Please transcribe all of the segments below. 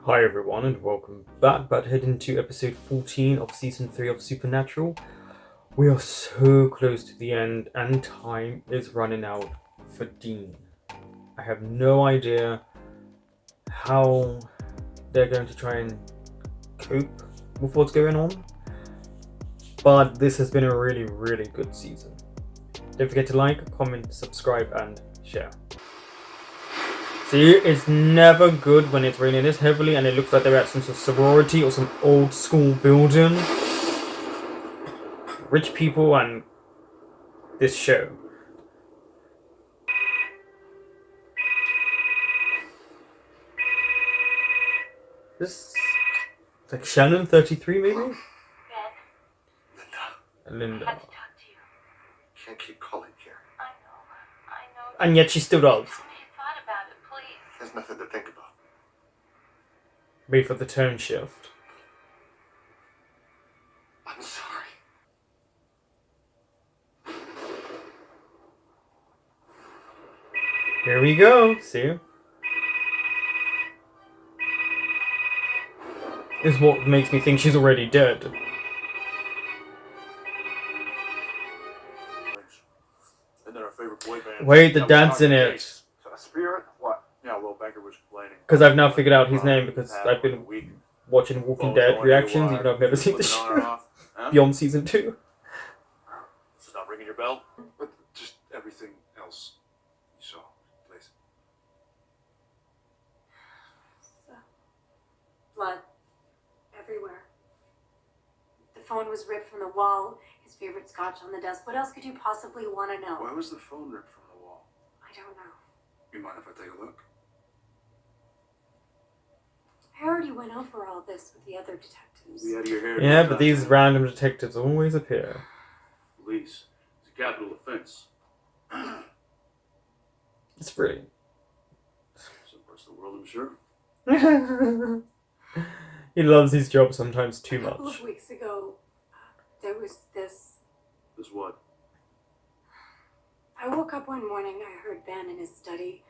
Hi everyone and welcome back. About to head into episode 14 of season 3 of Supernatural. We are so close to the end and time is running out for Dean. I have no idea how they're going to try and cope with what's going on, but this has been a really good season. Don't forget to like, comment, subscribe and share. See, it's never good when it's raining this heavily and it looks like they're at some sort of sorority or some old school building. Rich people and this show. This like Shannon 33 maybe? Ben. Linda. I have to talk to you. Can't keep calling here. I know. And yet she still does. Tell me you thought about it, please. There's nothing to think about. Wait for the tone shift. I'm sorry. Here we go. See? This is what makes me think she's already dead. And then our favorite boy band. Wait, the dad's in it. So a spirit? What? Yeah, Will Banker was complaining. Because I've now figured out his name because I've been watching Walking Dead reactions even though I've never seen the show beyond season 2. This is not ringing your bell? But just everything else you saw, please. Blood. Everywhere. The phone was ripped from the wall. His favorite scotch on the desk. What else could you possibly want to know? Why was the phone ripped from the wall? I don't know. You mind if I take a look? I already went over all this with the other detectives. Be out of your hair. Yeah, but these random detectives always appear. Police. It's a capital offense. It's brilliant. Some parts of the world, I'm sure. He loves his job sometimes too A couple much. of weeks ago, there was this. This what? I woke up one morning, I heard Ben in his study.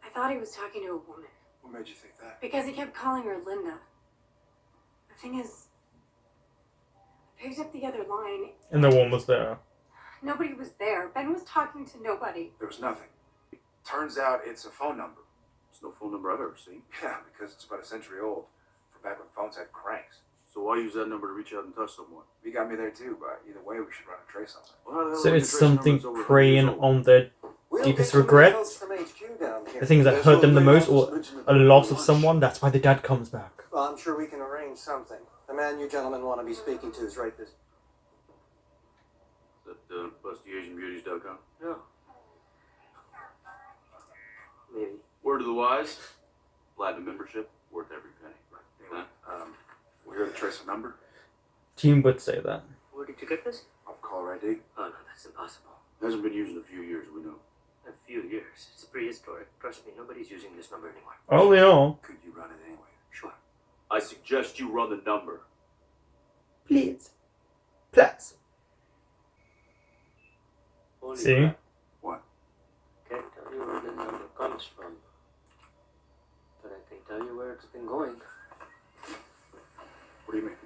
I thought he was talking to a woman. What made you think that? Because he kept calling her Linda. The thing is, I picked up the other line. And the one was there. Nobody was there. Ben was talking to nobody. There was nothing. Turns out it's a phone number. It's no phone number I've ever seen. Yeah, because it's about a century old. From back when phones had cranks. So why use that number to reach out and touch someone? You got me there too, but either way we should run a trace on it. Well, how the hell So do we it's trace a number something that's over 100 preying years old? on their deepest regrets. The things that hurt them the most, or a loss of someone. That's why the dad comes back. Well, I'm sure we can arrange something. The man you gentlemen want to be speaking to is right this. Is that BustyAsianBeauties.com? Yeah. Maybe. Word of the wise. Platinum membership, worth every penny. Anyway, we're here to trace a number. Team would say that. Where did you get this? Off caller ID. Oh, no, that's impossible. Hasn't been used in a few years, we know. A few years. It's prehistoric. Trust me, nobody's using this number anymore. Oh, they all. Could you run it anyway? Sure. I suggest you run the number. Please. Please. Holy See? crap. What? Can't tell you where the number comes from. But I can tell you where it's been going. What do you mean?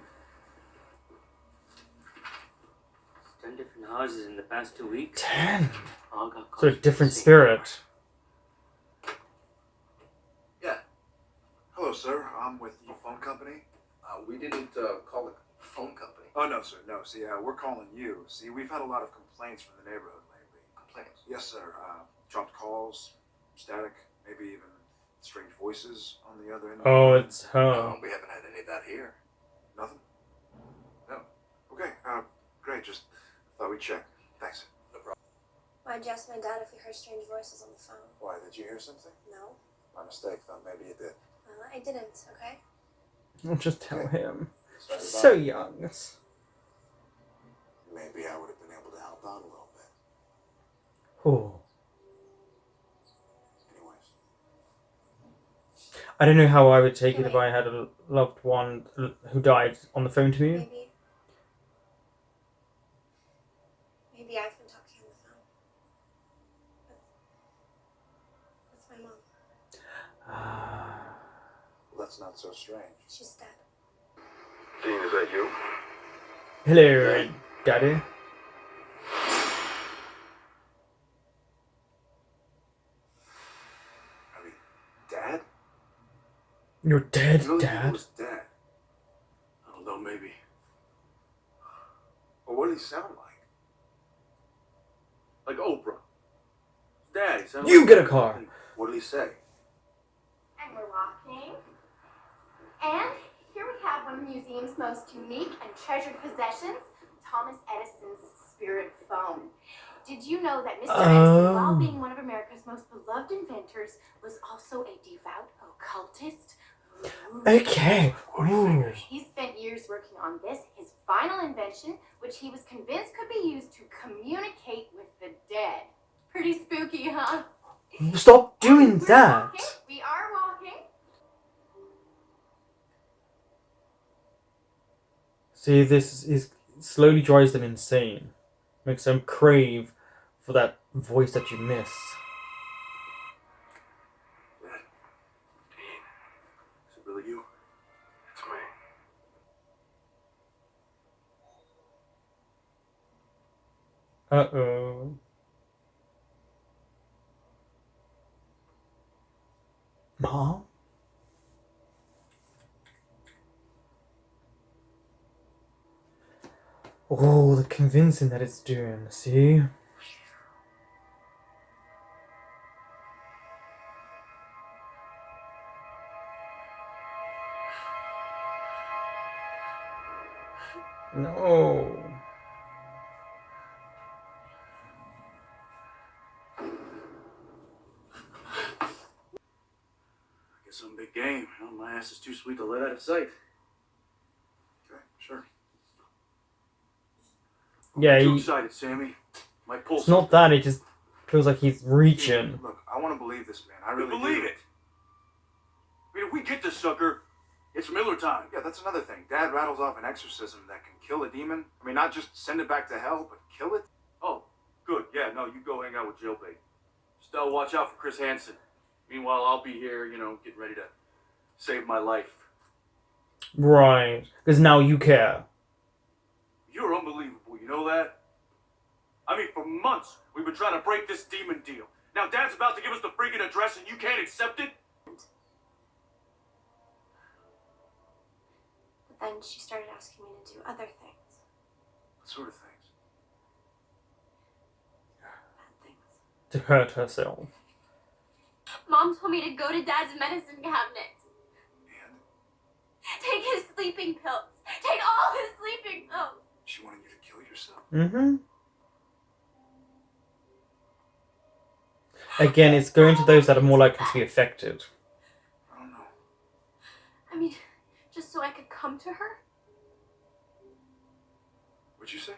10 different houses in the past 2 weeks. 10. All got So a calls different from the same spirit. Yeah. Hello, sir. I'm with the phone company. We didn't call the phone company. Oh, no, sir. No. See, we're calling you. See, we've had a lot of complaints from the neighborhood lately. Complaints. Yes, sir. Dropped calls, static, maybe even strange voices on the other end. Oh, it's her. We haven't had any of that here. Nothing? No. Okay, great. Just thought we'd check. Thanks. Why'd you ask my dad if he heard strange voices on the phone? Why, did you hear something? No. My mistake. Thought maybe you did. I didn't, okay? I'll just tell him. Sorry He's about so it. young. Maybe I would have been able to help out a little bit. Oh. Anyways. I don't know how I would take it if I had a loved one who died on the phone to me. Maybe I can talk to you on the phone. With my mom. that's not so strange. She's dead. Dean, is that you? Hello, Daddy. I mean, Dad? You're dead, You know that he Dad. was dead. I don't know, maybe. Well, what did he sound like? Like Oprah. Dad, he sounded You like get a that. car. What did he say? And we're walking. And here we have one of the museum's most unique and treasured possessions, Thomas Edison's spirit phone. Did you know that Mr. Edison, while being one of America's most beloved inventors, was also a devout occultist? Okay. Ooh. He spent years working on this, his final invention, which he was convinced could be used to communicate with the dead. Pretty spooky, huh? Stop doing We're that. walking. We are walking. See, this is slowly drives them insane. Makes them crave for that voice that you miss. Dad? Dean? Is it really you? It's me. Uh-oh. Mom? Oh, the convincing that it's doing, see? No. I guess I'm big game. You know, my ass is too sweet to let out of sight. Okay, sure. Yeah, Too he, excited, Sammy. My pulse. it's not that, it just feels like he's reaching. Look, I want to believe this, man. I really believe do. it. I mean, if we get this sucker, it's Miller time. Yeah, that's another thing. Dad rattles off an exorcism that can kill a demon. I mean, not just send it back to hell, but kill it. Oh, good. Yeah, no, you go hang out with Jailbait. Still, watch out for Chris Hansen. Meanwhile, I'll be here, you know, getting ready to save my life. Right. Because now you care. You're unbelievable, you know that? I mean, for months, we've been trying to break this demon deal. Now Dad's about to give us the freaking address and you can't accept it? But then she started asking me to do other things. What sort of things? Bad things. To hurt herself. Mom told me to go to Dad's medicine cabinet. And Take his sleeping pills. Take all his sleeping pills. she wanted you to kill yourself. Mm-hmm. Again, it's going to those that are more likely to be affected. I don't know. I mean, just so I could come to her? What'd you say?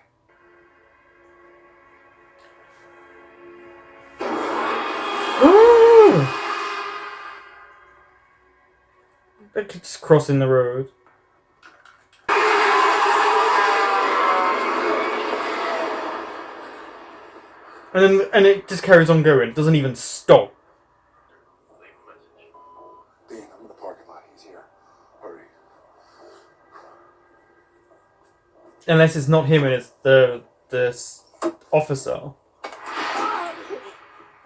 Ooh! They're just crossing the road. And it just carries on going. It doesn't even stop. Dean, I'm in the parking lot. He's here. Hurry. Unless it's not him and it's the officer.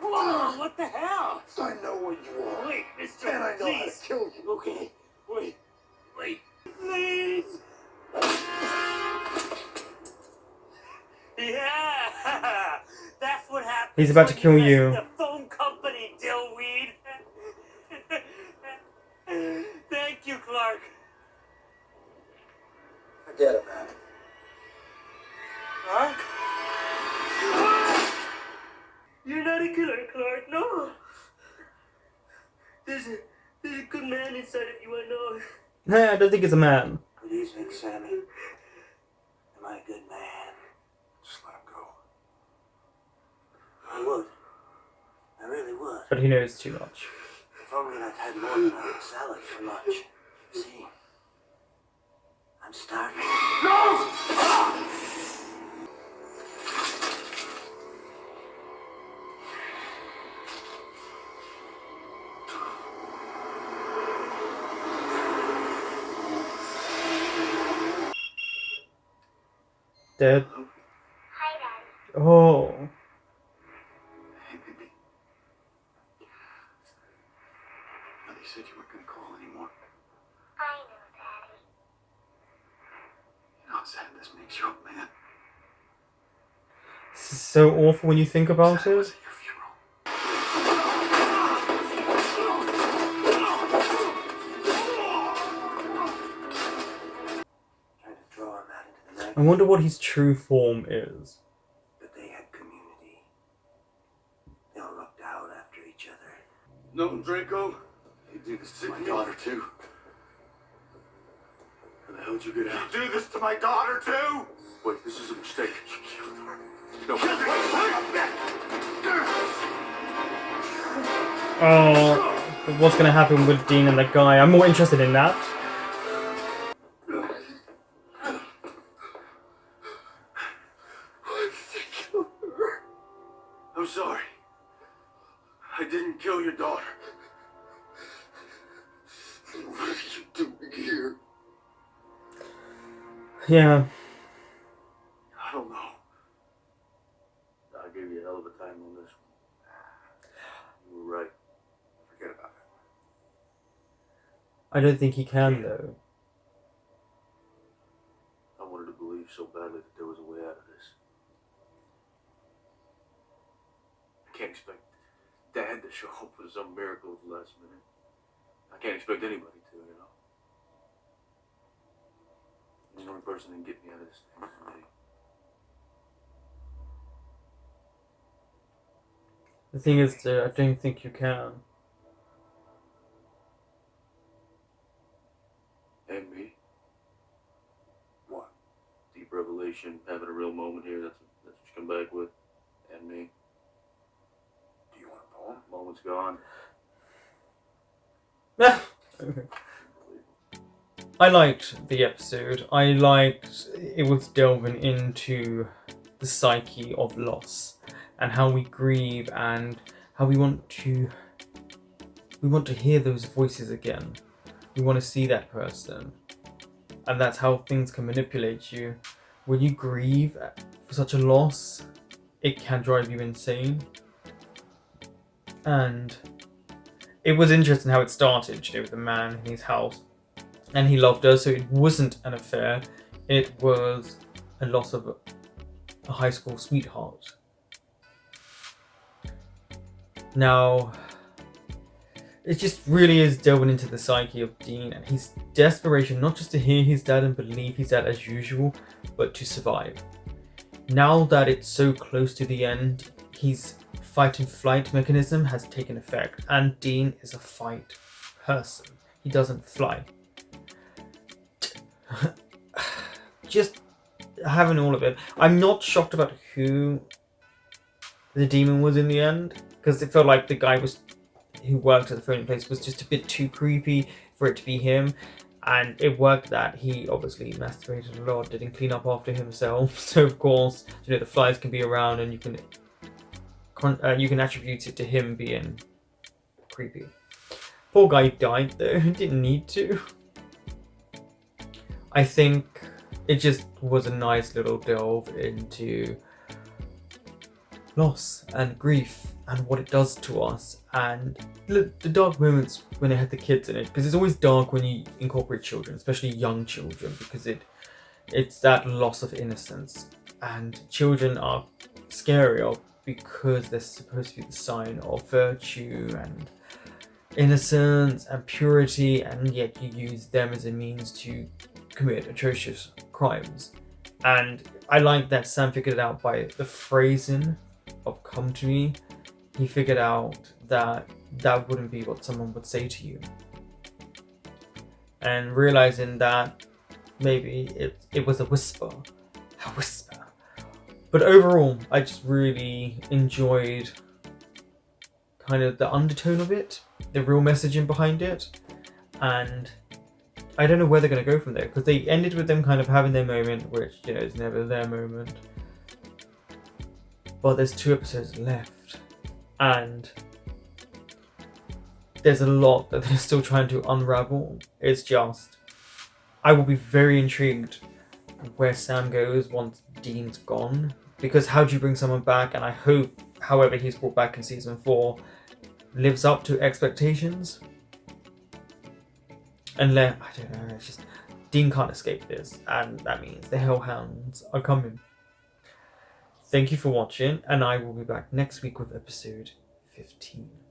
Whoa, what the hell? I know what you are. Wait, mister, And I know how to please. kill you. Okay, wait, please. Yeah, that's what happens. He's about to when kill mess you. with the phone company, Dillweed. Thank you, Clark. Forget about it. Huh? You're not a killer, Clark. No. There's a good man inside of you, I know. Nah, I don't think it's a man. Good evening, Sammy. Am I a good man? Just let him go. I would. I really would. But he knows too much. If only I'd had more than a salad for lunch. See? I'm starving. dead. Hi, Daddy. Oh. Hey, baby. Now, you said you weren't gonna call anymore. I know, Daddy. You know how sad this makes you, man. This is so awful when you think about Sad was it. at your funeral. Trying to draw him out into the night. I wonder what his true form is. But they had community. They all looked out after each other. No, Draco. You do this to my daughter, too. How the hell did you get out? You do this to my daughter, too? Wait, this is a mistake. You killed her. No, Oh, but what's gonna happen with Dean and the guy? I'm more interested in that. I'm sorry. I didn't kill your daughter. What are you doing here? Yeah. I don't know. I gave you a hell of a time on this one. You were right. Forget about it. I don't think he can though. I wanted to believe so badly that there was a way out of this. I can't expect Dad to show up with some miracle at the last minute. I can't expect anybody to, you know. The only person that can get me out of this thing is me. The thing is, I don't think you can. And me. What? Deep revelation, having a real moment here. That's what you come back with. And me. Do you want a poem? Moment's gone. Okay. I liked the episode. I liked it was delving into the psyche of loss and how we grieve and how we want to hear those voices again. We want to see that person. And that's how things can manipulate you. When you grieve for such a loss, it can drive you insane. And it was interesting how it started, with the man in his house. And he loved her, so it wasn't an affair. It was a loss of a high school sweetheart. Now, it just really is delving into the psyche of Dean and his desperation, not just to hear his dad and believe his dad as usual, but to survive. Now that it's so close to the end, his fight and flight mechanism has taken effect, and Dean is a fight person. He doesn't fly. Just having all of it. I'm not shocked about who the demon was in the end, because it felt like the guy who worked at the phone place was just a bit too creepy for it to be him. And it worked that he obviously masturbated a lot, didn't clean up after himself. So of course, the flies can be around, and you can attribute it to him being creepy. Poor guy died though. Didn't need to. I think it just was a nice little delve into loss and grief and what it does to us, and the dark moments when it had the kids in it, because it's always dark when you incorporate children, especially young children, because it's that loss of innocence, and children are scarier because they're supposed to be the sign of virtue and innocence and purity, and yet you use them as a means to commit atrocious crimes. And I like that Sam figured it out by the phrasing of "come to me." He figured out that that wouldn't be what someone would say to you, and realizing that maybe it was a whisper. But overall, I just really enjoyed kind of the undertone of it, the real messaging behind it, and I don't know where they're going to go from there, because they ended with them kind of having their moment, which, is never their moment. But there's 2 episodes left, and there's a lot that they're still trying to unravel. It's just, I will be very intrigued where Sam goes once Dean's gone. Because how do you bring someone back? And I hope, however he's brought back in season 4, lives up to expectations. Unless, I don't know, it's just, Dean can't escape this, and that means the Hellhounds are coming. Thank you for watching, and I will be back next week with episode 15.